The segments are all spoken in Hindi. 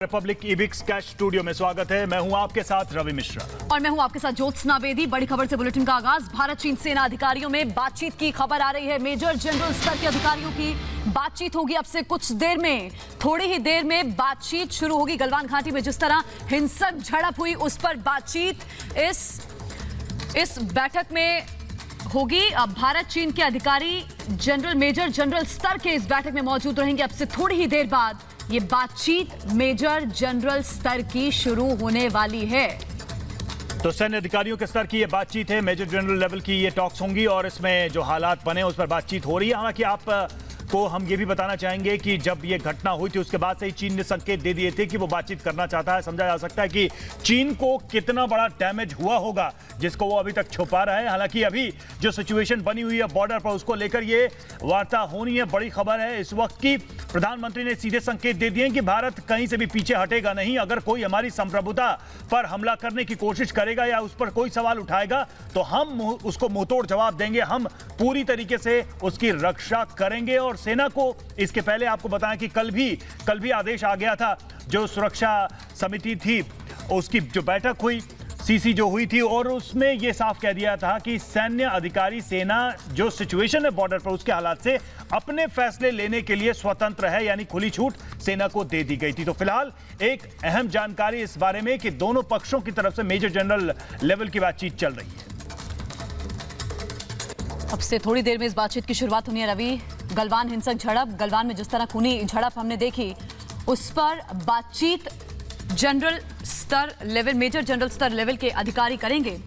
रिपब्लिक ईबिक्स कैश स्टूडियो में स्वागत है। मैं हूं आपके साथ रवि मिश्रा और मैं हूं आपके साथ ज्योत्सना बेदी। बड़ी खबर से बुलेटिन का आगाज। भारत चीन सेना अधिकारियों में बातचीत की खबर आ रही है। मेजर जनरल स्तर के अधिकारियों की बातचीत होगी अब से कुछ देर में। थोड़ी ही देर में बातचीत शुरू होगी। गलवान घाटी में जिस तरह हिंसक झड़प हुई उस पर बातचीत इस बैठक में होगी। अब भारत चीन के अधिकारी जनरल मेजर जनरल स्तर के इस बैठक में मौजूद रहेंगे। अब से थोड़ी ही देर बाद ये बातचीत मेजर जनरल स्तर की शुरू होने वाली है। तो सैन्य अधिकारियों के स्तर की ये बातचीत है। मेजर जनरल लेवल की ये टॉक्स होंगी और इसमें जो हालात बने उस पर बातचीत हो रही है। हालांकि आपको हम ये भी बताना चाहेंगे कि जब ये घटना हुई थी उसके बाद से ही चीन ने संकेत दे दिए थे कि वो बातचीत करना चाहता है। समझा जा सकता है कि चीन को कितना बड़ा डैमेज हुआ होगा जिसको वो अभी तक छुपा रहा है। हालांकि अभी जो सिचुएशन बनी हुई है बॉर्डर पर उसको लेकर ये वार्ता होनी है। बड़ी खबर है इस वक्त की। प्रधानमंत्री ने सीधे संकेत दे दिए कि भारत कहीं से भी पीछे हटेगा नहीं। अगर कोई हमारी संप्रभुता पर हमला करने की कोशिश करेगा या उस पर कोई सवाल उठाएगा तो हम उसको मुंहतोड़ जवाब देंगे। हम पूरी तरीके से उसकी रक्षा करेंगे। और सेना को इसके पहले आपको बताएं कि कल भी आदेश आ गया था। जो सुरक्षा समिति थी उसकी जो बैठक हुई सीसी जो हुई थी और उसमें यह साफ कह दिया था कि सैन्य अधिकारी सेना जो सिचुएशन है बॉर्डर पर उसके हालात से अपने फैसले लेने के लिए स्वतंत्र है, यानी खुली छूट सेना को दे दी गई थी। तो फिलहाल एक अहम जानकारी इस बारे में कि दोनों पक्षों की तरफ से मेजर जनरल लेवल की बातचीत चल रही है। अब से थोड़ी देर में इस बातचीत की शुरुआत होनी है। रवि, गलवान हिंसक झड़प, गलवान में जिस तरह खूनी झड़प हमने देखी उस पर बातचीत जनरल स्तर लेवल मेजर जनरल स्तर लेवल के अधिकारी करेंगे।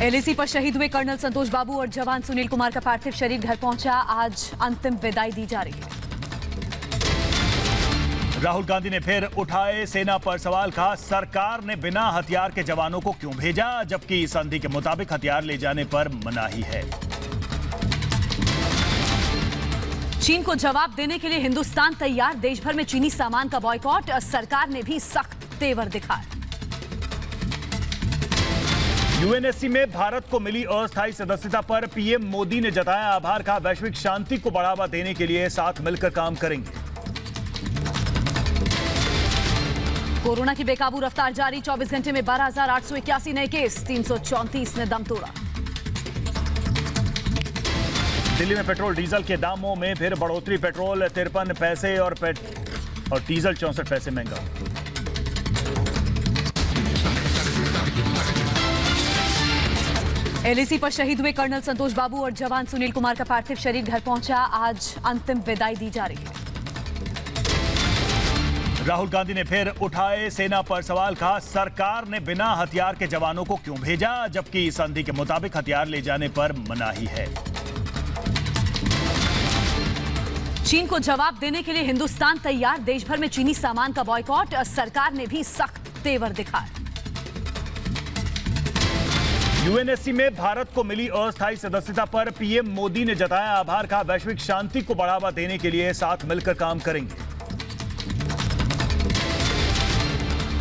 एलएसी पर शहीद हुए कर्नल संतोष बाबू और जवान सुनील कुमार का पार्थिव शरीर घर पहुंचा। आज अंतिम विदाई दी जा रही है। राहुल गांधी ने फिर उठाए सेना पर सवाल। कहा सरकार ने बिना हथियार के जवानों को क्यों भेजा, जबकि संधि के मुताबिक हथियार ले जाने पर मनाही है। चीन को जवाब देने के लिए हिंदुस्तान तैयार। देश भर में चीनी सामान का बॉयकॉट। सरकार ने भी सख्त तेवर दिखाए। यूएनएससी में भारत को मिली अस्थायी सदस्यता पर पीएम मोदी ने जताया आभार। कहा वैश्विक शांति को बढ़ावा देने के लिए साथ मिलकर काम करेंगे। कोरोना की बेकाबू रफ्तार जारी। 24 घंटे में 12,881 नए केस, 334 ने दम तोड़ा। दिल्ली में पेट्रोल डीजल के दामों में फिर बढ़ोतरी। पेट्रोल 53 पैसे और डीजल 64 पैसे महंगा। एलएसी पर शहीद हुए कर्नल संतोष बाबू और जवान सुनील कुमार का पार्थिव शरीर घर पहुंचा। आज अंतिम विदाई दी जा रही है। राहुल गांधी ने फिर उठाए सेना पर सवाल। कहा सरकार ने बिना हथियार के जवानों को क्यों भेजा, जबकि संधि के मुताबिक हथियार ले जाने पर मनाही है। चीन को जवाब देने के लिए हिंदुस्तान तैयार। देश भर में चीनी सामान का बॉयकॉट। सरकार ने भी सख्त तेवर दिखाए। यूएनएससी में भारत को मिली अस्थायी सदस्यता पर पीएम मोदी ने जताया आभार। कहा वैश्विक शांति को बढ़ावा देने के लिए साथ मिलकर काम करेंगे।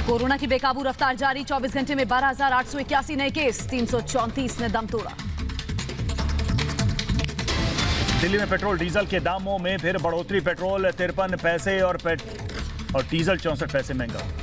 कोरोना की बेकाबू रफ्तार जारी। 24 घंटे में 12,881 नए केस, 334 ने दम तोड़ा। दिल्ली में पेट्रोल डीजल के दामों में फिर बढ़ोतरी। पेट्रोल 53 पैसे और डीजल 64 पैसे महंगा।